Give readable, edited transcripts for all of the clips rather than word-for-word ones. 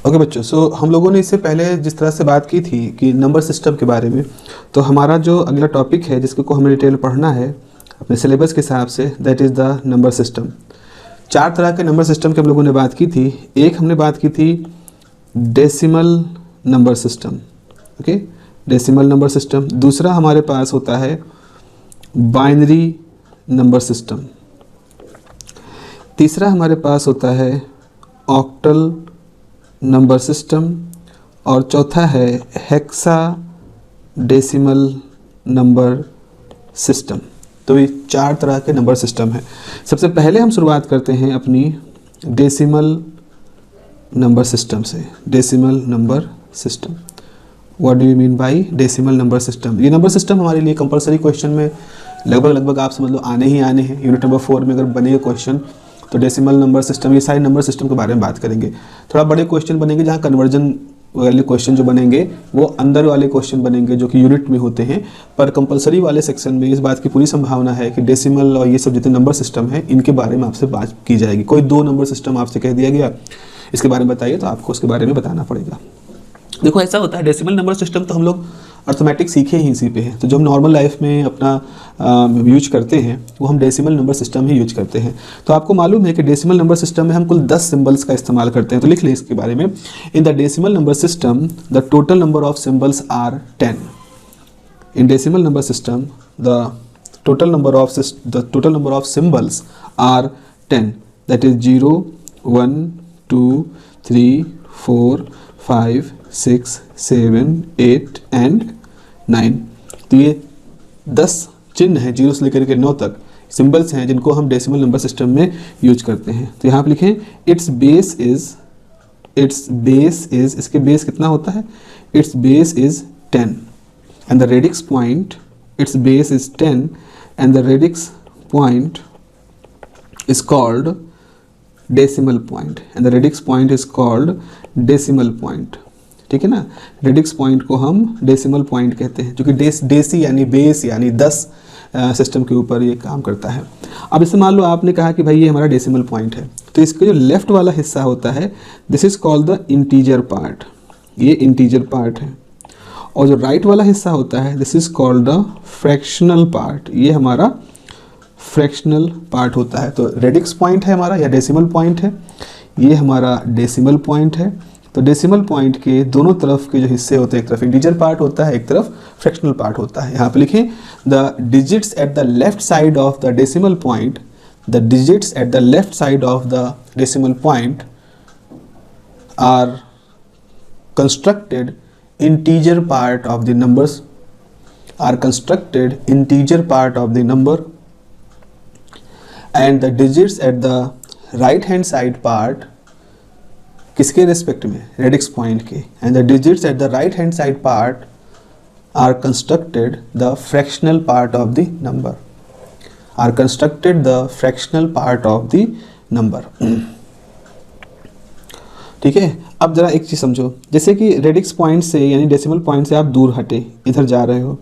Okay बच्चों, सो हम लोगों ने इससे पहले जिस तरह से बात की थी कि नंबर सिस्टम के बारे में, तो हमारा जो अगला टॉपिक है जिसको हमें डिटेल पढ़ना है अपने सिलेबस के हिसाब से, that is the number system. 4 तरह के नंबर सिस्टम की हम लोगों ने बात की थी। एक हमने बात की थी decimal number system, okay, decimal number system. दूसरा हमारे पास होता है बाइनरी नंबर सिस्टम। तीसरा हमारे पास होता है ऑक्टल नंबर सिस्टम, और चौथा है हेक्सा डेसिमल नंबर सिस्टम। तो ये 4 तरह के नंबर सिस्टम हैं। सबसे पहले हम शुरुआत करते हैं अपनी डेसिमल नंबर सिस्टम से। Decimal number system, what do you mean by decimal number system? ये नंबर सिस्टम हमारे लिए कंपलसरी क्वेश्चन में लगभग आप समझ लो आने ही आने हैं। यूनिट नंबर 4 में अगर बनेगा क्वेश्चन तो डेसिमल नंबर सिस्टम, ये सारे नंबर सिस्टम के बारे में बात करेंगे। थोड़ा बड़े क्वेश्चन बनेंगे जहाँ कन्वर्जन वाले क्वेश्चन जो बनेंगे वो अंदर वाले क्वेश्चन बनेंगे जो कि यूनिट में होते हैं। पर कंपलसरी वाले सेक्शन में इस बात की पूरी संभावना है कि डेसिमल और ये सब जितने नंबर सिस्टम हैं इनके बारे में आपसे बात की जाएगी। कोई 2 नंबर सिस्टम आपसे कह दिया गया इसके बारे में बताइए, तो आपको उसके बारे में बताना पड़ेगा। देखो ऐसा होता है, डेसिमल नंबर सिस्टम तो हम लोग अर्थमेटिक सीखे ही इसी पे हैं। तो जो हम नॉर्मल लाइफ में अपना यूज करते हैं वो हम डेसिमल नंबर सिस्टम ही यूज करते हैं। तो आपको मालूम है कि डेसिमल नंबर सिस्टम में हम कुल 10 सिंबल्स का इस्तेमाल करते हैं। तो लिख लें इसके बारे में। In the decimal number system the total number of symbols are 10। In decimal number system the total number of symbols are 10, that is 0, 1, 2, 3, 4, 5, 6, 7, 8 and 9। तो ये 10 चिन्ह हैं 0 से लेकर के 9 तक सिंबल्स हैं जिनको हम डेसिमल नंबर सिस्टम में यूज करते हैं। तो यहाँ पे लिखें इट्स बेस इज, इसके बेस कितना होता है? It's base is 10 and the radix point, it's base is 10 and the radix point is called decimal point, and the radix point is called decimal point. ठीक है ना, रेडिक्स पॉइंट को हम decimal point कहते हैं, जो कि डेसी यानी बेस यानी 10 सिस्टम के ऊपर ये काम करता है। अब इससे मान लो आपने कहा कि भाई ये हमारा डेसिमल पॉइंट है, तो इसका जो लेफ्ट वाला हिस्सा होता है this is called the integer part, ये इंटीजर पार्ट है। और जो राइट वाला हिस्सा होता है this is called the fractional part, ये हमारा फ्रैक्शनल पार्ट होता है। तो रेडिक्स पॉइंट है हमारा या डेसिमल पॉइंट है, ये हमारा डेसिमल पॉइंट है। तो डेसिमल पॉइंट के दोनों तरफ के जो हिस्से होते हैं, एक तरफ इंटीजर पार्ट होता है, एक तरफ फ्रैक्शनल पार्ट होता है। यहाँ पे लिखें the digits at the left side of the decimal point, the digits at the left side of the decimal point are constructed integer part of the numbers, are constructed integer part of the number, and the digits at the right hand side part, किसके respect में? Radix point के, and the digits at the right hand side part are constructed the fractional part of the number, are constructed the fractional part of the number. ठीक है, अब जरा एक चीज समझो, जैसे कि रेडिक्स पॉइंट से यानी डेसिमल पॉइंट से आप दूर हटे इधर जा रहे हो,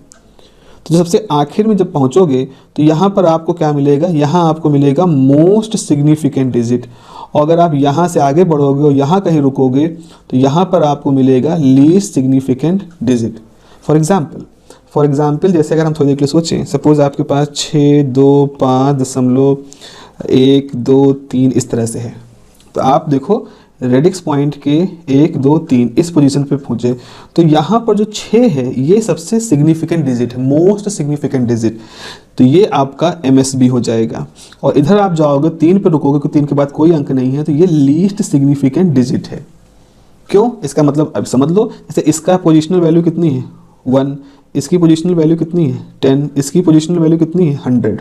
तो सबसे आखिर में जब पहुंचोगे तो यहाँ पर आपको क्या मिलेगा? यहाँ आपको मिलेगा मोस्ट सिग्निफिकेंट डिजिट। और अगर आप यहाँ से आगे बढ़ोगे और यहाँ कहीं रुकोगे तो यहाँ पर आपको मिलेगा least significant digit. For example जैसे अगर हम थोड़ी देर के लिए सोचें, सपोज आपके पास 6, 2, 5.1, 2, 3 इस तरह से है, तो आप देखो रेडिक्स पॉइंट के 1, 2, 3 इस पोजीशन पे पहुंचे, तो यहाँ पर जो 6 है ये सबसे सिग्निफिकेंट डिजिट है, मोस्ट सिग्निफिकेंट डिजिट। तो ये आपका MSB हो जाएगा। और इधर आप जाओगे 3 पे रुकोगे क्योंकि 3 के बाद कोई अंक नहीं है, तो ये लीस्ट सिग्निफिकेंट डिजिट है। क्यों? इसका मतलब अब समझ लो, जैसे इसका पोजिशनल वैल्यू कितनी है? 1, इसकी पोजिशनल वैल्यू कितनी है? 10, इसकी पोजिशनल वैल्यू कितनी है? 100।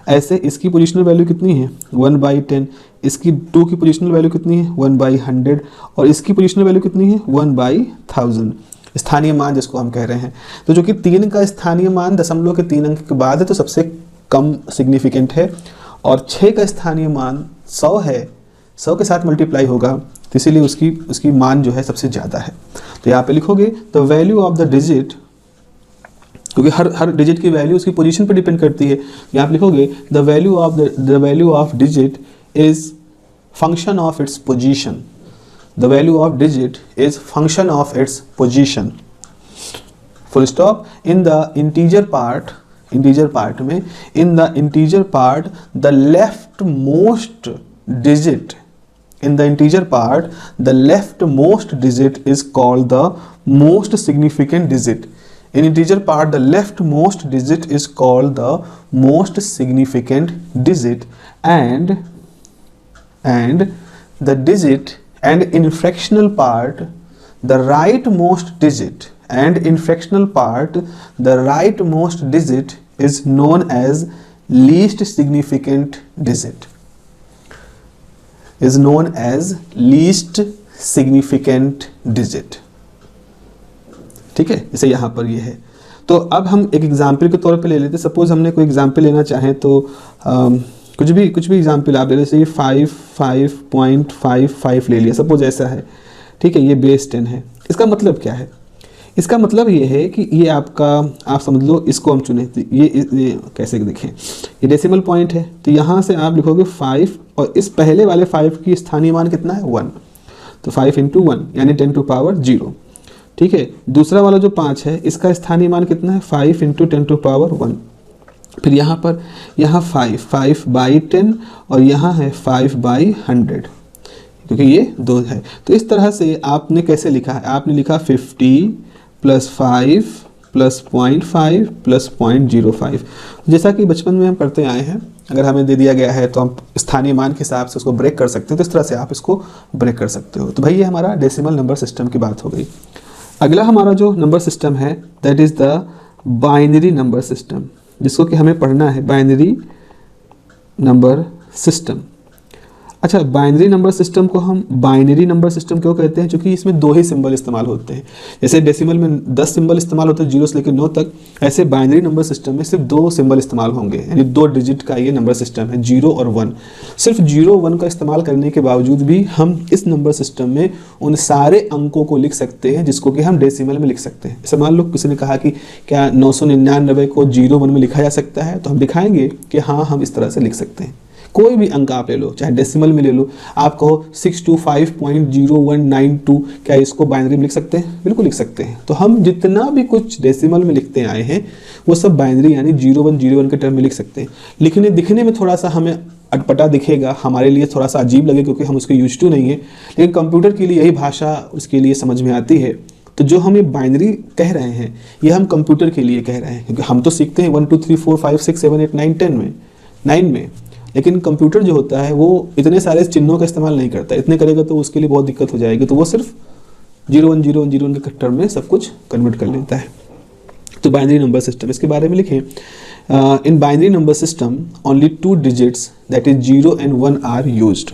ऐसे इसकी पोजिशनल वैल्यू कितनी है? 1/10, इसकी 2 की पोजिशनल वैल्यू कितनी है? 1/100, और इसकी पोजिशनल वैल्यू कितनी है? 1/1000, स्थानीय मान जिसको हम कह रहे हैं। तो जो कि 3 का स्थानीय मान दशमलव के 3 अंक के बाद है तो सबसे कम सिग्निफिकेंट है, और 6 का स्थानीय मान 100 है, 100 के साथ मल्टीप्लाई होगा, तो इसीलिए उसकी मान जो है सबसे ज़्यादा है। तो यहाँ पे लिखोगे the value of the digit, क्योंकि हर डिजिट की वैल्यू उसकी पोजीशन पर डिपेंड करती है। यहाँ पे लिखोगे the value of digit is function of its position, the value of digit is function of its position. Full stop. In the integer part में, in the integer part, the leftmost digit, in the integer part, the leftmost digit is called the most significant digit. In integer part, the leftmost digit is called the most significant digit, and the digit, and in fractional part, the rightmost digit, and in fractional part, the rightmost digit is known as least significant digit, is known as least significant digit. ठीक है, जैसे यहाँ पर ये है. तो अब हम एक एग्जाम्पल के तौर पे ले लेते हैं. सपोज हमने कोई एग्जाम्पल लेना चाहें तो कुछ भी एग्जाम्पल आप ले लीजिए. ये 5.55 ले लिया, सपोज ऐसा है. ठीक है, ये बेस 10 है. इसका मतलब क्या है? इसका मतलब ये है कि ये आपका, आप समझ लो इसको हम चुने. ये कैसे देखें, ये डेसिमल पॉइंट है, तो यहाँ से आप लिखोगे 5 और इस पहले वाले 5 की स्थानीय मान कितना है? 1. तो 5 × 1 यानी 10 टू पावर 0. ठीक है. दूसरा वाला जो 5 है इसका स्थानीय मान कितना है? 5 × 10 टू पावर 1. फिर यहाँ पर 5/10 और यहाँ है 5/100, क्योंकि ये 2 है. तो इस तरह से आपने कैसे लिखा है? आपने लिखा 50 + 5 + 0.5 + 0.05. जैसा कि बचपन में हम करते आए हैं, अगर हमें दे दिया गया है तो हम स्थानीय मान के हिसाब से उसको ब्रेक कर सकते हैं. तो इस तरह से आप इसको ब्रेक कर सकते हो. तो भाई ये हमारा डेसिमल नंबर सिस्टम की बात हो गई. अगला हमारा जो नंबर सिस्टम है that is the binary number system, जिसको कि हमें पढ़ना है बाइनरी नंबर सिस्टम. अच्छा, बाइनरी नंबर सिस्टम को हम बाइनरी नंबर सिस्टम क्यों कहते हैं? क्योंकि इसमें 2 ही सिंबल इस्तेमाल होते हैं. जैसे डेसिमल में 10 सिंबल इस्तेमाल होते हैं 0 से लेकर 9 तक, ऐसे बाइनरी नंबर सिस्टम में सिर्फ 2 सिंबल इस्तेमाल होंगे, यानी 2 डिजिट का ये नंबर सिस्टम है, 0 और 1. सिर्फ 0 1 का इस्तेमाल करने के बावजूद भी हम इस नंबर सिस्टम में उन सारे अंकों को लिख सकते हैं जिसको कि हम डेसिमल में लिख सकते हैं. जैसे मान लो किसी ने कहा कि क्या 999 को 0 1 में लिखा जा सकता है, तो हम दिखाएंगे कि हाँ, हम इस तरह से लिख सकते हैं. कोई भी अंक आप ले लो, चाहे डेसिमल में ले लो. आप कहो 625.0192, क्या इसको बाइनरी में लिख सकते हैं? बिल्कुल लिख सकते हैं. तो हम जितना भी कुछ डेसिमल में लिखते आए हैं वो सब बाइनरी यानी 0101 के टर्म में लिख सकते हैं. दिखने में थोड़ा सा हमें अटपटा दिखेगा, हमारे लिए थोड़ा सा अजीब लगे क्योंकि हम उसके यूज टू नहीं है, लेकिन कंप्यूटर के लिए यही भाषा उसके लिए समझ में आती है. तो जो हम ये बाइनरी कह रहे हैं ये हम कंप्यूटर के लिए कह रहे हैं, क्योंकि हम तो सीखते हैं 1 2 3 4 5 6 7 8 9 10 में 9 में, लेकिन कंप्यूटर जो होता है वो इतने सारे चिन्हों का इस्तेमाल नहीं करता. इतने करेगा तो उसके लिए बहुत दिक्कत हो जाएगी. तो वो सिर्फ 0101 के टर्म में सब कुछ कन्वर्ट कर लेता है. तो बाइनरी नंबर सिस्टम, इसके बारे में लिखें. In binary number system only 2 digits that is 0 and 1 are used.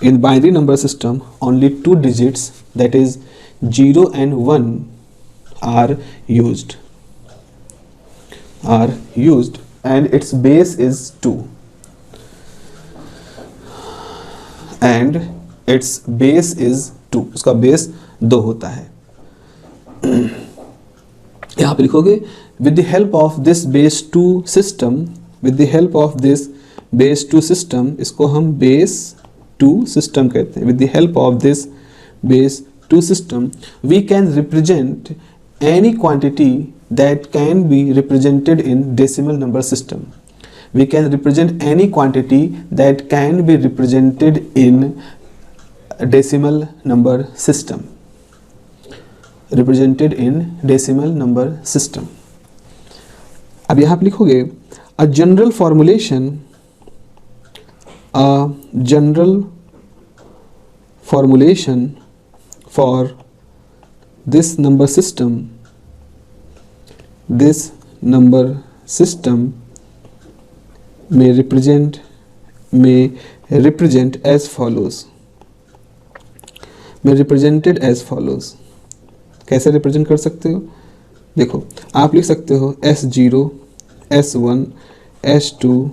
In binary number system only 2 digits that is 0 and 1 are used and its base is 2. And its base is 2. उसका base 2 होता है. यहाँ पे लिखोगे with the help of this base 2 system, with the help of this base 2 system, इसको हम base 2 system कहते हैं. With the help of this base 2 system, we can represent any quantity that can be represented in decimal number system. We can represent any quantity that can be represented in decimal number system. Represented in decimal number system. अब यहाँ पे लिखोगे a general formulation for this number system may represent as follows. may represented as follows. कैसे represent कर सकते हो? देखो, आप लिख सकते हो S0, S1, S2,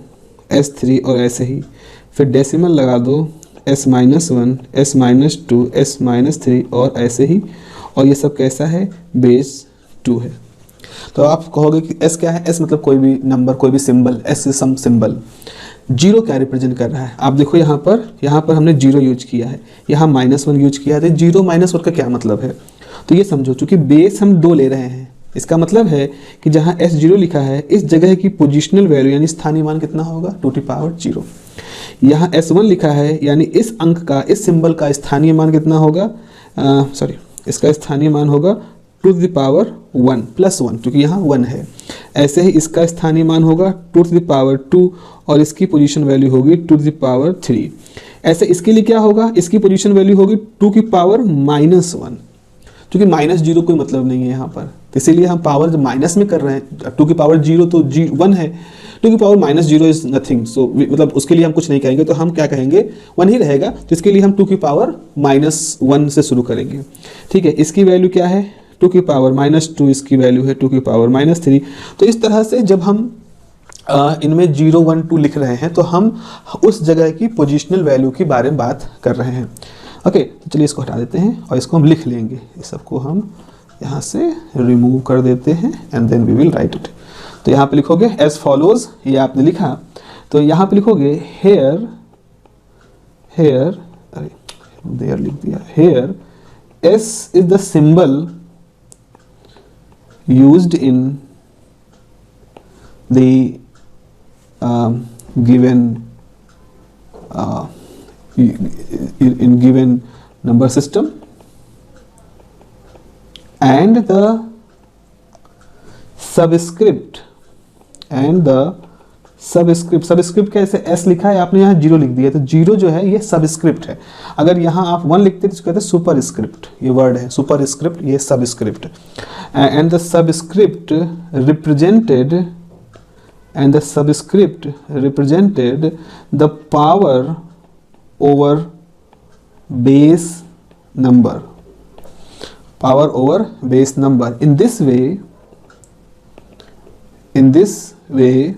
S3 और ऐसे ही. फिर डेसिमल लगा दो S-1, S-2, S-3 और ऐसे ही. और ये सब कैसा है? बेस 2 है. तो आप कहोगे कि S क्या है? S मतलब कोई भी नंबर, कोई भी symbol. S is some symbol. Zero क्या रिप्रेजेंट कर रहा है। आप देखो यहाँ पर हमने जीरो यूज किया है, यहाँ -1 यूज किया है, तो जीरो -1 का क्या मतलब है। तो ये समझो, चूंकि बेस हम 2 ले रहे हैं, इसका मतलब है कि जहाँ S0 लिखा है इस जगह की पोजिशनल वैल्यू यानी स्थानीय मान कितना होगा 2⁻0। यहाँ S1 लिखा है यानी इस अंक का, इस सिंबल का स्थानीय मान कितना होगा, इसका स्थानीय मान होगा 2⁻1 +1, क्योंकि यहाँ 1 है। ऐसे ही इसका स्थानीय मान होगा 2⁻2 और इसकी पोजीशन वैल्यू होगी 2⁻3। ऐसे इसके लिए क्या होगा, इसकी पोजीशन वैल्यू होगी 2⁻−1, क्योंकि -0 कोई मतलब नहीं है यहाँ पर, तो इसीलिए हम पावर जब माइनस में कर रहे हैं 2⁻0 तो 1 है, 2⁻−0 इज नथिंग, सो मतलब उसके लिए हम कुछ नहीं कहेंगे, तो हम क्या कहेंगे 1 ही रहेगा, तो इसके लिए हम 2⁻−1 से शुरू करेंगे। ठीक है, इसकी वैल्यू क्या है 2⁻−2, इसकी वैल्यू है 2⁻−3। तो इस तरह से जब हम इनमें 0 1 2 लिख रहे हैं तो हम उस जगह की पोजिशनल वैल्यू के बारे में बात कर रहे हैं। ओके, तो चलिए इसको हटा देते हैं और इसको हम लिख लेंगे, इस सबको हम यहाँ से रिमूव कर देते हैं and then we will write it. तो यहाँ पे लिखोगे एज फॉलोज, ये आपने लिखा, तो यहाँ पे लिखोगे हेयर अरे देयर लिख दिया, here S is the symbol used in the given in given number system, and the subscript subscript कैसे S लिखा है आपने, यहाँ 0 लिख दिया, तो 0 जो है ये सबस्क्रिप्ट है। अगर यहाँ आप 1 लिखते तो कहते हैं सुपरस्क्रिप्ट, ये वर्ड है सुपरस्क्रिप्ट, ये subscript. And the subscript represented the power over base number, in this way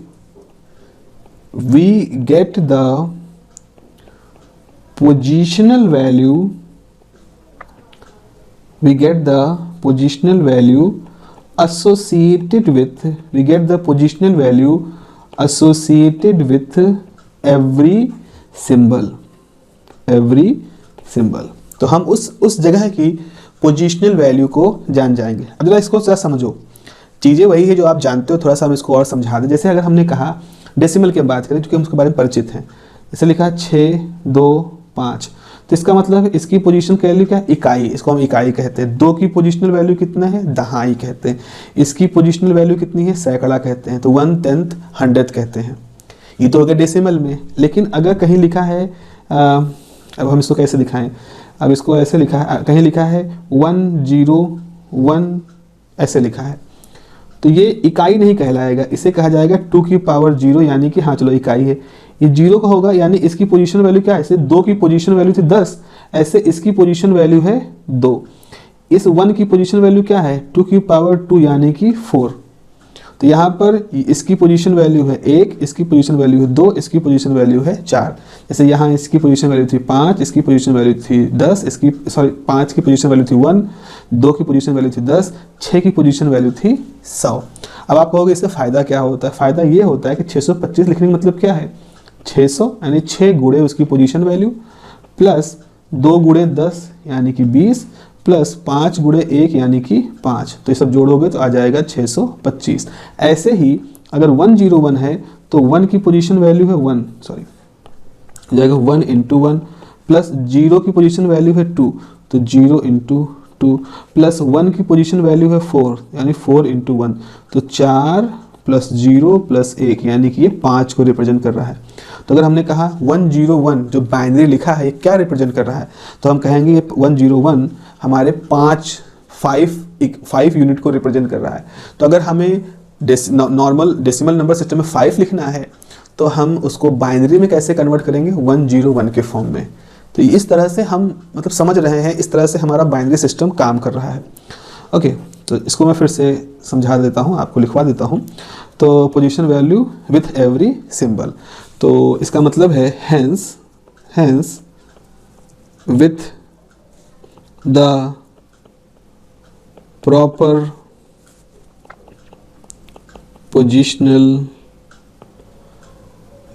we get the positional value associated with every symbol। तो हम उस जगह की पोजिशनल वैल्यू को जान जाएंगे। अब जरा इसको जरा समझो, चीज़ें वही है जो आप जानते हो, थोड़ा सा हम इसको और समझा दें। जैसे अगर हमने कहा डेसिमल की बात करें, क्योंकि हम उसके बारे में परिचित हैं, जैसे लिखा 6 2 5, तो इसका मतलब इसकी पोजीशन की वैल्यू क्या है, इकाई, इसको हम इकाई कहते हैं। 2 की पोजीशनल वैल्यू कितना है, दहाई कहते हैं। इसकी पोजीशनल वैल्यू कितनी है, सैकड़ा कहते हैं, तो 1/10 100th कहते हैं। ये तो हो गया डेसिमल में। लेकिन अगर कहीं लिखा है, अब हम इसको कैसे दिखाएं, अब इसको ऐसे लिखा है, कहीं लिखा है 101 ऐसे लिखा है, तो ये इकाई नहीं कहलाएगा, इसे कहा जाएगा 2⁻0, यानी कि हाँ चलो इकाई है। ये 0 का होगा, यानी इसकी पोजीशन वैल्यू क्या है, ऐसे 2 की पोजीशन वैल्यू थी 10, ऐसे इसकी पोजीशन वैल्यू है 2। इस 1 की पोजीशन वैल्यू क्या है 2⁻2 यानी कि 4। तो यहाँ पर इसकी पोजीशन वैल्यू है 1, इसकी पोजीशन वैल्यू है 2, इसकी पोजीशन वैल्यू है 4। जैसे यहाँ इसकी पोजीशन वैल्यू थी 5, इसकी पोजीशन वैल्यू थी 10, 5 की पोजीशन वैल्यू थी 1, 2 की पोजीशन वैल्यू थी 10, 6 की पोजीशन वैल्यू थी 100। अब आप कहोगे इससे फ़ायदा क्या होता है, फ़ायदा ये होता है कि 625 लिखने का मतलब क्या है, 600 यानी 6 गुणे उसकी पोजीशन वैल्यू, प्लस 2 गुणे 10 यानी कि 20, प्लस 5 गुणे 1 यानी कि 5, तो ये सब जोड़ोगे तो आ जाएगा 625। ऐसे ही अगर 101 है तो 1 की पोजीशन वैल्यू है 1 जाएगा 1 × 1, प्लस 0 की पोजीशन वैल्यू है 2, तो 0 × 2, प्लस 1 की पोजीशन वैल्यू है 4 यानी 4 × 1, तो 4 प्लस 0 प्लस 1 यानी कि ये 5 को रिप्रेजेंट कर रहा है। तो अगर हमने कहा 101 जो बाइनरी लिखा है ये क्या रिप्रेजेंट कर रहा है, तो हम कहेंगे ये 101 हमारे 5 यूनिट को रिप्रेजेंट कर रहा है। तो अगर हमें नॉर्मल डेसिमल नंबर सिस्टम में 5 लिखना है तो हम उसको बाइनरी में कैसे कन्वर्ट करेंगे, 101 के फॉर्म में। तो इस तरह से हम मतलब समझ रहे हैं, इस तरह से हमारा बाइनरी सिस्टम काम कर रहा है। ओके, तो इसको मैं फिर से समझा देता हूँ, आपको लिखवा देता हूँ। तो position value with every symbol, तो इसका मतलब है hence with the proper positional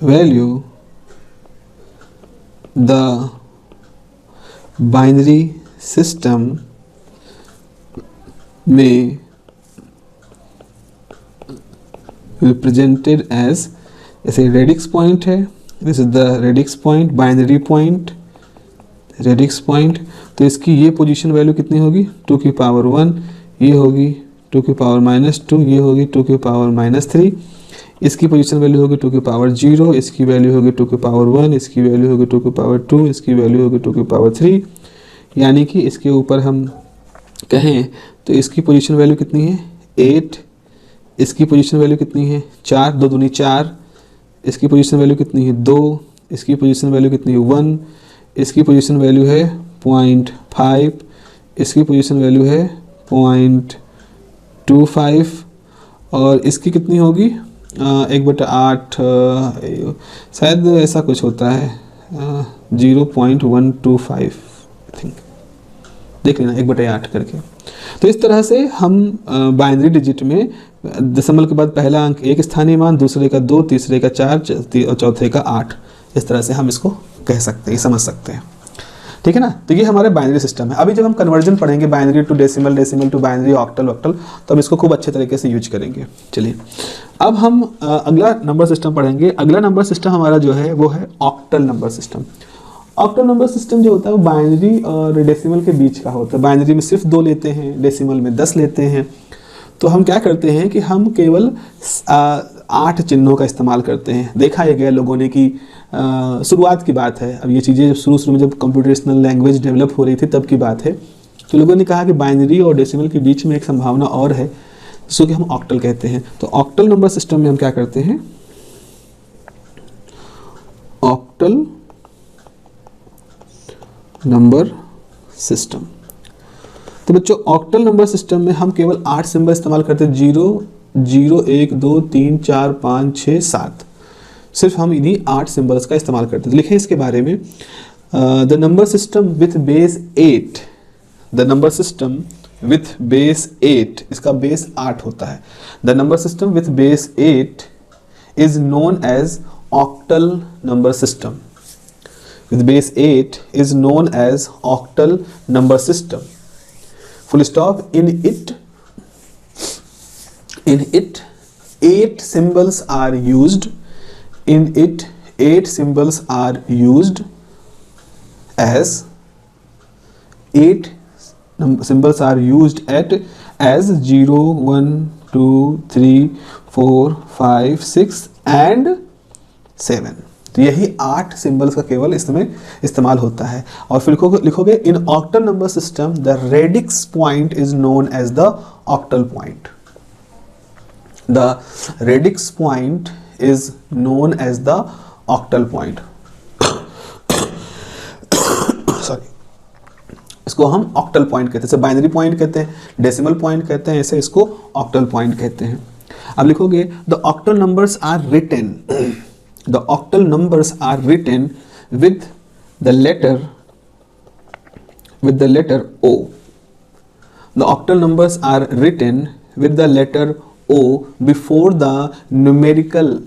value the binary system may represented as, जैसे रेडिक्स पॉइंट है, this is the radix point, binary point, radix point, तो इसकी ये पोजीशन वैल्यू कितनी होगी 2 की पावर 1, ये होगी 2 की पावर -2, ये होगी 2 की पावर -3, इसकी पोजीशन वैल्यू होगी 2 की पावर 0, इसकी वैल्यू होगी 2 की पावर 1, इसकी वैल्यू होगी 2 की पावर 2, इसकी वैल्यू होगी 2 की पावर 3, यानी कि इसके ऊपर हम कहें तो इसकी पोजीशन वैल्यू कितनी है 8, इसकी पोजीशन वैल्यू कितनी है 4, 2 दूनी 4, इसकी पोजीशन वैल्यू कितनी है 2, इसकी पोजीशन वैल्यू कितनी है 1, इसकी पोजीशन वैल्यू है 0.5, इसकी पोजीशन वैल्यू है 0.25 और इसकी कितनी होगी 1/8, शायद ऐसा कुछ होता है 0.125 थिंक, देख लेना 1/8 करके। तो इस तरह से हम बाइनरी डिजिट में दशमलव के बाद पहला अंक एक स्थानीय मान, दूसरे का 2, तीसरे का 4 और चौथे का 8, इस तरह से हम इसको कह सकते हैं, समझ सकते हैं, ठीक है ना। तो ये हमारे बाइनरी सिस्टम है। अभी जब हम कन्वर्जन पढ़ेंगे binary to decimal, decimal to binary, octal, octal, तो हम इसको खूब अच्छे तरीके से यूज करेंगे। चलिए अब हम अगला नंबर सिस्टम पढ़ेंगे। अगला नंबर सिस्टम हमारा जो है वो है octal number system. Octal number system जो होता है वो बाइनरी और डेसिमल के बीच का होता है। बाइनरी में सिर्फ 2 लेते हैं, डेसिमल में 10 लेते हैं। तो हम क्या करते हैं कि हम केवल 8 चिन्हों का इस्तेमाल करते हैं। देखा है गया लोगों ने कि शुरुआत की बात है, अब ये चीज़ें शुरू में जब कंप्यूटेशनल लैंग्वेज डेवलप हो रही थी तब की बात है, तो लोगों ने कहा कि बाइनरी और डेसिमल के बीच में एक संभावना और है जिसको कि हम ऑक्टल कहते हैं। तो ऑक्टल नंबर सिस्टम में हम क्या करते हैं, ऑक्टल नंबर सिस्टम। तो बच्चों ऑक्टल नंबर सिस्टम में हम केवल 8 सिंबल इस्तेमाल करते हैं, 0, 0, 1, 2, 3, 4, 5, 6, 7, सिर्फ हम इन्हीं 8 सिंबल्स का इस्तेमाल करते हैं। लिखें इसके बारे में, the number system with base 8, the number system with base 8, इसका बेस 8 होता है। The number system with base 8 is known as octal number system, with base 8 is known as octal number system, full stop। in it 8 symbols are used, in it 8 symbols are used as 8 symbols are used at as 0, 1, 2, 3, 4, 5, 6 and 7। तो यही 8 symbols का केवल इसमें इस्तेमाल होता है। और फिर लिखोगे in octal number system the radix point is known as the octal point, the radix point is known as the octal point. Sorry, इसको हम ऑक्टल पॉइंट कहते हैं, जैसे बाइनरी पॉइंट कहते हैं, डेसिमल पॉइंट कहते हैं, ऐसे इसको ऑक्टल पॉइंट कहते हैं। अब लिखोगे the octal numbers are written, the octal numbers are written with the letter O. The octal numbers are written with the letter O before the numerical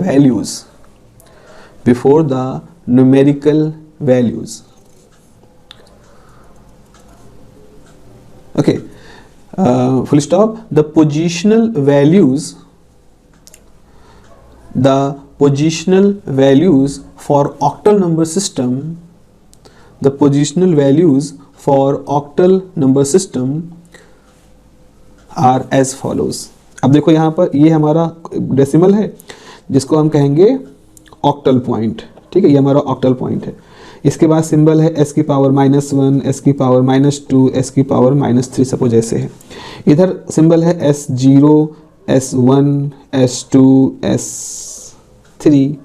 values, before the numerical values। Okay, full stop। The positional values for octal number system, the positional values for octal number system are as follows। अब देखो यहाँ पर ये हमारा decimal है जिसको हम कहेंगे ऑक्टल पॉइंट, ठीक है, ये हमारा ऑक्टल पॉइंट है। इसके बाद सिंबल है s की पावर -1, s की पावर -2, s की पावर -3, सपोज ऐसे है। इधर सिंबल है S0, S1, S2, S3।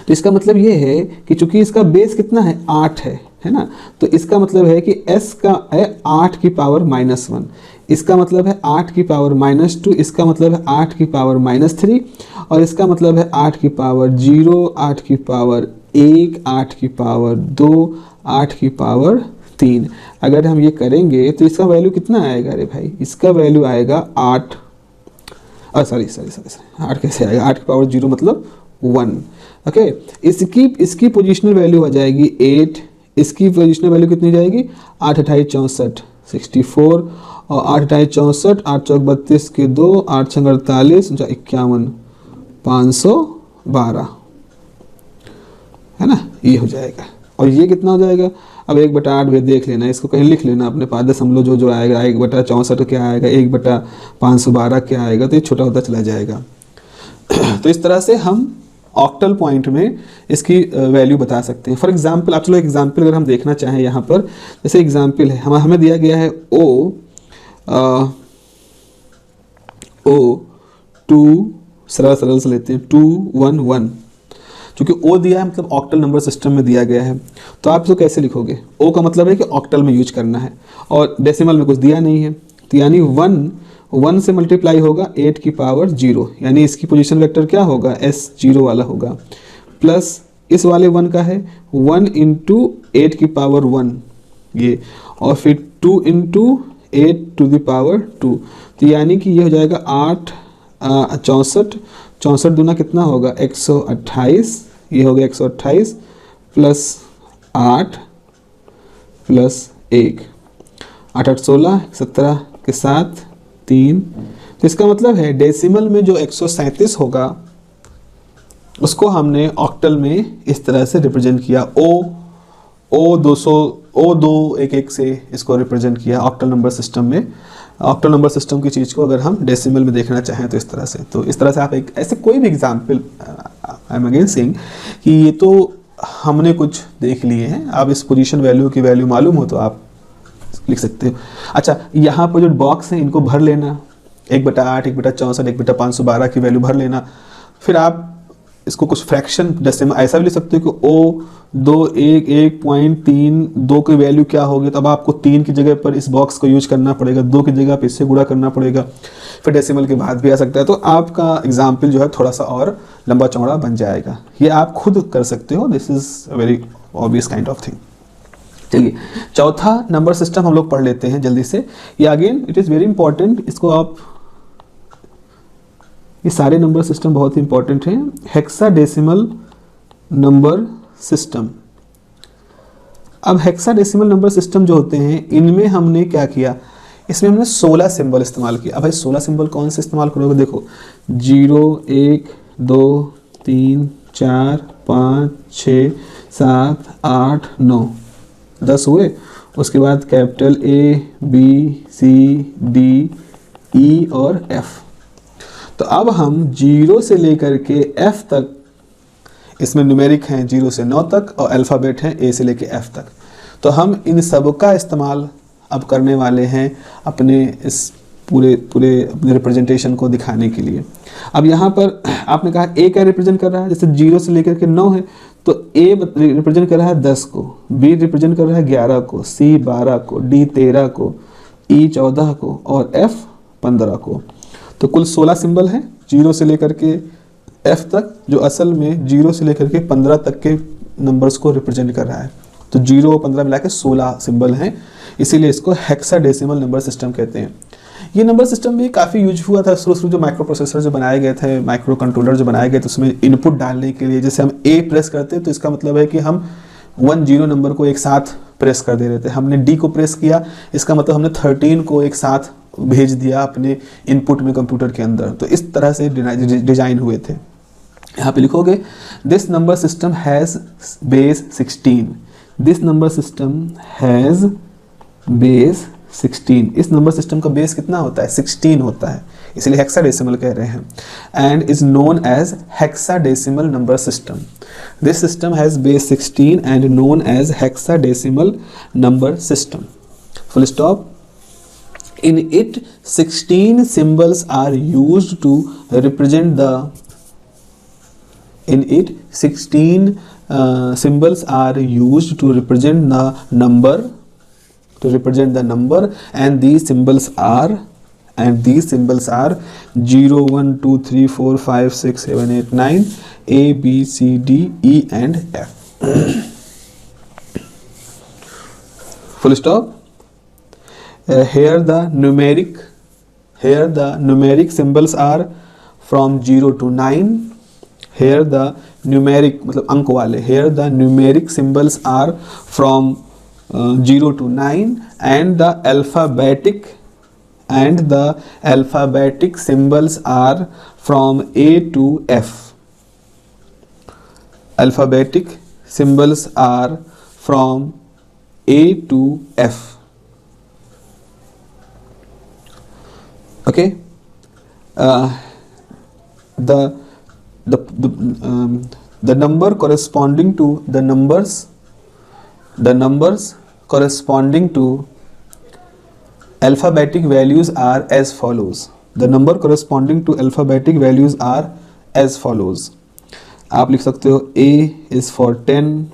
तो इसका मतलब ये है कि चूंकि इसका बेस कितना है 8 है ना, तो इसका मतलब है कि S का है 8 की पावर -1, इसका मतलब है 8 की पावर -2, इसका मतलब है 8 की पावर -3 और इसका मतलब है 8 की पावर 0, 8 की पावर 1, 8 की पावर 2, 8 की पावर 3। अगर हम ये करेंगे तो इसका वैल्यू कितना आएगा? अरे भाई इसका वैल्यू आएगा 8। सॉरी 8 कैसे आएगा, 8 की पावर 0 मतलब 1। ओके, इसकी पोजिशनल वैल्यू आ जाएगी 8, इसकी पोजिशनल वैल्यू कितनी जाएगी 8 28 64 64, और 8 28 64, 8 चौक 32 के 2, 8 छंग 48, 51 512 है ना, ये हो जाएगा। और ये कितना हो जाएगा, अब 1/8 भी देख लेना, इसको कहीं लिख लेना अपने 5 जो आएगा, 1/64 क्या आएगा, 1/512 क्या आएगा, तो ये छोटा होता चला जाएगा। तो इस तरह से हम ऑक्टल पॉइंट में इसकी वैल्यू बता सकते हैं। फॉर एग्जांपल, आप चलो एग्जांपल अगर हम देखना चाहें यहाँ पर, जैसे एग्जांपल है हमें दिया गया है O2, सरल से लेते हैं 211, क्योंकि O दिया है मतलब ऑक्टल नंबर सिस्टम में दिया गया है, तो आप इसको कैसे लिखोगे, O का मतलब है कि ऑक्टल में यूज करना है, और डेसिमल में कुछ दिया नहीं है, तो यानी 1 से मल्टीप्लाई होगा 8 की पावर 0, यानी इसकी पोजीशन वेक्टर क्या होगा, S0 वाला होगा, प्लस इस वाले 1 का है 1 इंटू 8 की पावर 1 ये, और फिर 2 इंटू 8 टू द पावर 2, तो यानी कि ये हो जाएगा 8 64 दूना कितना होगा 128, ये हो गया 128 प्लस 8 प्लस 1, 8 8 16 17 के साथ 3, तो इसका मतलब है डेसिमल में जो 137 होगा उसको हमने ऑक्टल में इस तरह से रिप्रेजेंट किया, O211 से इसको रिप्रेजेंट किया ऑक्टल नंबर सिस्टम में। ऑक्टल नंबर सिस्टम की चीज़ को अगर हम डेसिमल में देखना चाहें तो इस तरह से, आप एक ऐसे कोई भी example, I am again saying कि ये तो हमने कुछ देख लिए हैं, आप इस पोजीशन वैल्यू की वैल्यू मालूम हो तो आप लिख सकते हो। अच्छा, यहाँ पर जो बॉक्स हैं इनको भर लेना, 1/8 1/64 1/512 की वैल्यू भर लेना, फिर आप इसको कुछ फ्रैक्शन डेसिमल ऐसा भी लिख सकते हो कि O211.32 की वैल्यू क्या होगी, तब आपको 3 की जगह पर इस बॉक्स को यूज करना पड़ेगा, 2 की जगह पर इससे गुणा करना पड़ेगा, फिर डेसिमल के बाद भी आ सकता है, तो आपका एग्जाम्पल जो है थोड़ा सा और लंबा चौड़ा बन जाएगा। ये आप खुद कर सकते हो, this is very obvious kind of thing. चलिए, चौथा नंबर सिस्टम हम लोग पढ़ लेते हैं जल्दी से। ये again it is very important, इसको आप, ये सारे नंबर सिस्टम बहुत ही इंपॉर्टेंट हैं। Hexadecimal number system. अब हेक्साडेसिमल नंबर सिस्टम जो होते हैं इनमें हमने क्या किया, इसमें हमने 16 सिंबल इस्तेमाल किया। अब भाई 16 सिंबल कौन से इस्तेमाल करोगे, देखो 0 1 2 3 4 5 6 7 8 9 10 हुए। उसके बाद capital A B C D E और F। तो अब हम 0 से लेकर के F तक, इसमें न्यूमेरिक हैं 0 से 9 तक और अल्फ़ाबेट हैं A से लेकर F तक, तो हम इन सब का इस्तेमाल अब करने वाले हैं अपने इस पूरे अपने रिप्रेजेंटेशन को दिखाने के लिए। अब यहाँ पर आपने कहा A क्या रिप्रेजेंट कर रहा है, जैसे 0 से लेकर के 9 है तो A रिप्रेजेंट कर रहा है 10 को, B रिप्रेजेंट कर रहा है 11 को, C 12 को, D 13 को, E 14 को और F 15 को। तो कुल 16 सिंबल हैं 0 से लेकर के F तक, जो असल में 0 से लेकर के 15 तक के नंबर्स को रिप्रेजेंट कर रहा है। तो 0 और 15 मिला के 16 सिंबल हैं, इसीलिए इसको हेक्साडेसिमल नंबर सिस्टम कहते हैं। ये नंबर सिस्टम भी काफ़ी यूज हुआ था शुरू जो माइक्रो प्रोसेसर जो बनाए गए थे, माइक्रो कंट्रोलर जो बनाए गए थे, उसमें इनपुट डालने के लिए जैसे हम A प्रेस करते हैं तो इसका मतलब है कि हम 10 नंबर को एक साथ प्रेस कर दे रहे थे। हमने D को प्रेस किया, इसका मतलब हमने 13 को एक साथ भेज दिया अपने इनपुट में कंप्यूटर के अंदर। तो इस तरह से डिजाइन हुए थे। यहाँ पे लिखोगे this number system has base 16, this number system has base 16। इस नंबर सिस्टम का बेस कितना होता है, 16 होता है, इसलिए हेक्साडेसिमल कह रहे हैं। And is known as hexadecimal number system. This system has base 16 and known as hexadecimal number system. Full stop. In it 16 symbols are used to represent the symbols are used to represent the number and these symbols are 0 1 2 3 4 5 6 7 8 9 A B C D E and F. Full stop. Here the numeric symbols are from 0 to 9. Here the numeric मतलब अंक वाले, here the numeric symbols are from 0 to 9 and the alphabetic symbols are from A to F. Alphabetic symbols are from A to F. Okay. The number corresponding to the numbers corresponding to alphabetic values are as follows. The number corresponding to alphabetic values are as follows. आप लिख सकते हो A is for 10,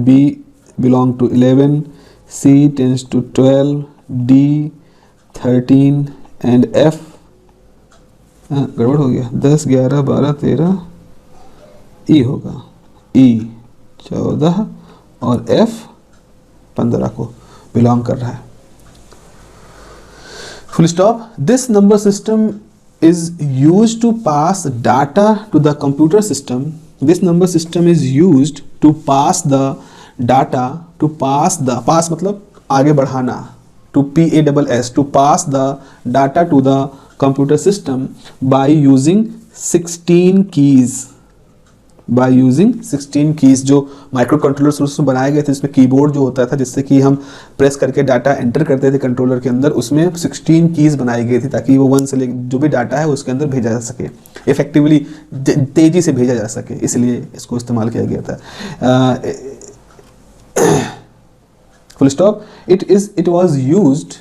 B belong to 11, C tends to 12, D 13 and F गड़बड़ हो गया 10, 11, 12, 13, E होगा E 14 और F 15 को बिलोंग कर रहा है. Full stop. This number system is used to pass data to the computer system. This number system is used to pass the data, pass मतलब आगे बढ़ाना, to PASS, to pass the data to the computer system by using 16 keys. By using 16 keys. जो micro controller उसमें बनाए गए थे, इसमें keyboard जो होता था जिससे कि हम प्रेस करके डाटा एंटर करते थे कंट्रोलर के अंदर, उसमें 16 कीज बनाई गई थी ताकि वो वन से ले जो भी डाटा है उसके अंदर भेजा जा सके, इफेक्टिवली तेजी से भेजा जा सके, इसलिए इसको इस्तेमाल किया गया था. Full stop. It was used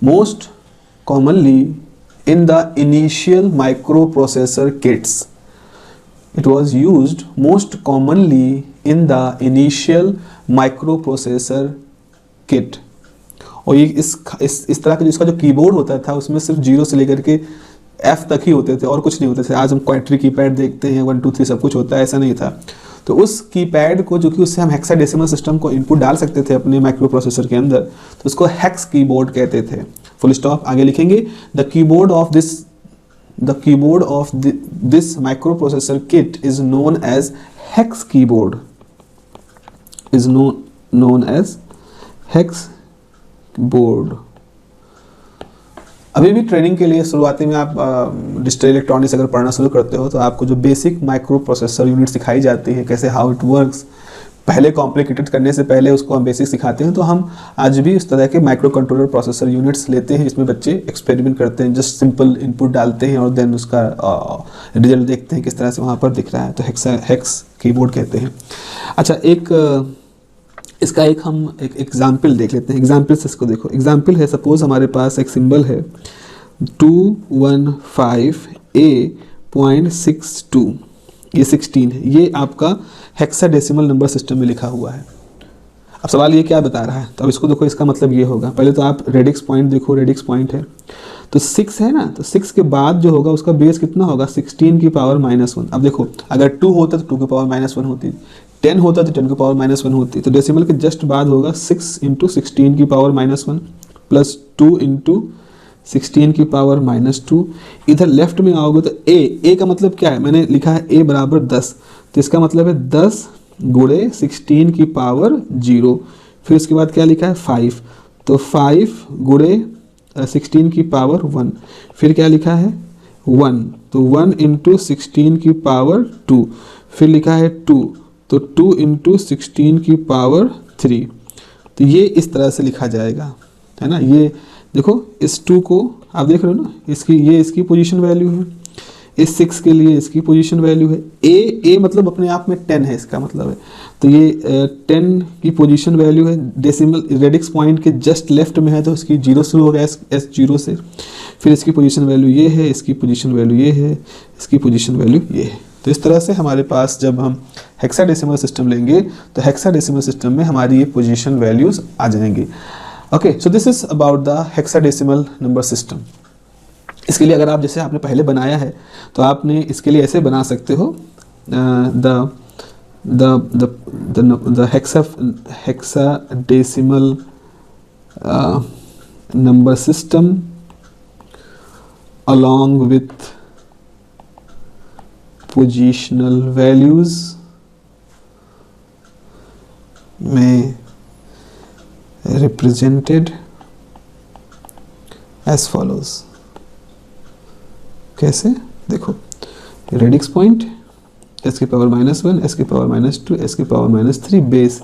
most commonly in the initial microprocessor kits. It was used most commonly in the initial microprocessor kit. और ये इस तरह का जिसका जो कीबोर्ड होता था उसमें सिर्फ 0 से लेकर के F तक ही होते थे और कुछ नहीं होते थे. आज हम क्वाड्री कीपैड देखते हैं, 1 2 3 सब कुछ होता है, ऐसा नहीं था. तो उस कीपैड को, जो कि उससे हम हेक्साडेसिमल सिस्टम को इनपुट डाल सकते थे अपने माइक्रो प्रोसेसर के अंदर, तो उसको हेक्स कीबोर्ड कहते थे. Full stop. आगे लिखेंगे the keyboard of this microprocessor kit is known as hex keyboard, is known as hex board. अभी भी ट्रेनिंग के लिए शुरुआती में आप डिजिटल इलेक्ट्रॉनिक्स अगर पढ़ना शुरू करते हो तो आपको जो बेसिक माइक्रो प्रोसेसर यूनिट सिखाई जाती है, कैसे हाउ इट वर्क्स, पहले कॉम्प्लिकेटेड करने से पहले उसको हम बेसिक सिखाते हैं. तो हम आज भी उस तरह के माइक्रो कंट्रोलर प्रोसेसर यूनिट्स लेते हैं जिसमें बच्चे एक्सपेरिमेंट करते हैं, जस्ट सिंपल इनपुट डालते हैं और देन उसका रिजल्ट देखते हैं किस तरह से वहाँ पर दिख रहा है. तो हेक्स कीबोर्ड कहते हैं. अच्छा, इसका हम एक एग्जाम्पल देख लेते हैं. एग्जाम्पल से इसको देखो. एग्जाम्पल है, सपोज हमारे पास एक सिंबल है 215A.62, ये 16 है. ये आपका हेक्साडेसिमल नंबर सिस्टम में लिखा हुआ है. अब सवाल ये क्या बता रहा है, तो अब इसको देखो, इसका मतलब ये होगा. पहले तो आप रेडिक्स पॉइंट देखो, रेडिक्स पॉइंट है तो 6 है ना, तो 6 के बाद जो होगा उसका बेस कितना होगा, 16 की पावर -1. अब देखो, अगर 2 होता तो 2 की पावर -1 होती, 10 होता तो 10 की पावर -1 होती. तो डेसिमल के जस्ट बाद होगा 6 × 16 की पावर -1 प्लस 2 × 16 की पावर -2. इधर लेफ्ट में आओगे तो ए का मतलब क्या है, मैंने लिखा है a बराबर 10, तो इसका मतलब है 10 × 16 की पावर 0. फिर उसके बाद क्या लिखा है 5, तो 5 × 16 की पावर 1. फिर क्या लिखा है 1, तो 1 × 16 की पावर 2. फिर लिखा है 2, तो 2 × 16 की पावर 3. तो ये इस तरह से लिखा जाएगा, है ना. ये देखो, इस 2 को आप देख रहे हो ना, इसकी पोजीशन वैल्यू है, इस 6 के लिए इसकी पोजीशन वैल्यू है. ए मतलब अपने आप में 10 है, इसका मतलब है. तो ये 10 की पोजीशन वैल्यू है. डेसिमल रेडिक्स पॉइंट के जस्ट लेफ्ट में है तो इसकी 0 शुरू हो गया, S0 से. फिर इसकी पोजीशन वैल्यू ये है, इसकी पोजीशन वैल्यू ये है, इसकी पोजीशन वैल्यू ये है. तो इस तरह से हमारे पास जब हम हेक्साडेसिमल सिस्टम लेंगे तो हेक्साडेसिमल सिस्टम में हमारी ये पोजीशन वैल्यूज आ जाएंगी. Okay, so this is about the hexadecimal number system. इसके लिए अगर आप जैसे आपने पहले बनाया है तो आपने इसके लिए ऐसे बना सकते हो. The hexadecimal number system along with positional values में represented as follows। कैसे देखो, रेडिक्स पॉइंट s की पावर -1, s की पावर -2, s की पावर -3 बेस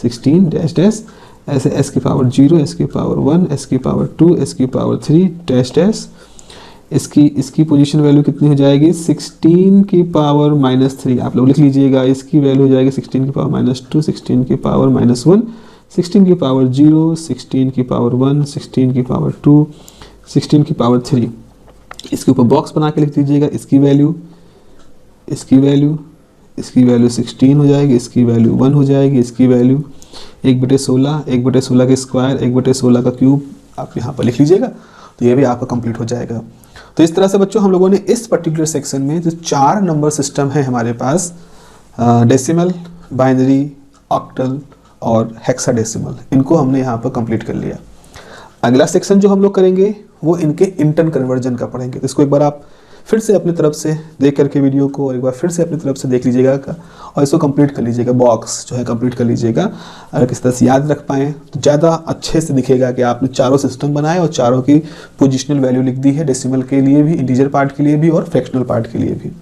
16 डैश डैश, ऐसे s की पावर 0, s की पावर 1, s की पावर 2, s की पावर 3 डैश डैश। इसकी पोजीशन वैल्यू कितनी हो जाएगी, 16 की पावर -3 आप लोग लिख लीजिएगा। इसकी वैल्यू हो जाएगी 16 की पावर -2, 16 की पावर -1, 16 की पावर 0, 16 की पावर 1, 16 की पावर 2, 16 की पावर 3। इसके ऊपर बॉक्स बना के लिख दीजिएगा। इसकी वैल्यू, इसकी वैल्यू, इसकी वैल्यू 16 हो जाएगी, इसकी वैल्यू 1 हो जाएगी, इसकी वैल्यू 1/16, 1/16 के स्क्वायर, 1/16 का क्यूब आप यहाँ पर लिख लीजिएगा। तो ये भी आपका कंप्लीट हो जाएगा। तो इस तरह से बच्चों हम लोगों ने इस पर्टिकुलर सेक्शन में जो 4 नंबर सिस्टम है हमारे पास, डेसिमल, बाइनरी, ऑक्टल और हेक्साडेसिमल, इनको हमने यहाँ पर कंप्लीट कर लिया। अगला सेक्शन जो हम लोग करेंगे वो इनके इंटर कन्वर्जन का पढ़ेंगे। तो इसको एक बार आप फिर से अपनी तरफ से देख करके वीडियो को एक बार फिर से अपनी तरफ से देख लीजिएगा और इसको कंप्लीट कर लीजिएगा। बॉक्स जो है कंप्लीट कर लीजिएगा। अगर किस तरह से याद रख पाएँ तो ज़्यादा अच्छे से दिखेगा कि आपने चारों सिस्टम बनाए और चारों की पोजिशनल वैल्यू लिख दी है, डेसिमल के लिए भी, इंटीजर पार्ट के लिए भी और फ्रैक्शनल पार्ट के लिए भी।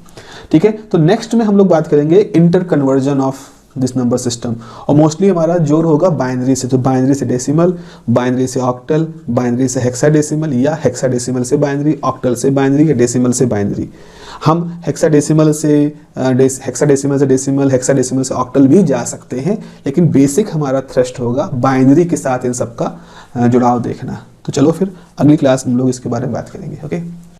ठीक है, तो नेक्स्ट में हम लोग बात करेंगे inter conversion of this number system, और मोस्टली हमारा जोर होगा बाइनरी से। तो बाइनरी से डेसिमल, बाइनरी से ऑक्टल, बाइनरी से हेक्साडेसिमल या हेक्साडेसिमल से बाइनरी, ऑक्टल से बाइनरी या डेसिमल से बाइनरी। हम हेक्साडेसिमल से डेसिमल, हेक्साडेसिमल से ऑक्टल भी जा सकते हैं, लेकिन बेसिक हमारा थ्रस्ट होगा बाइनरी के साथ इन सबका जुड़ाव देखना। तो चलो फिर अगली क्लास में हम लोग इसके बारे में बात करेंगे। ओके।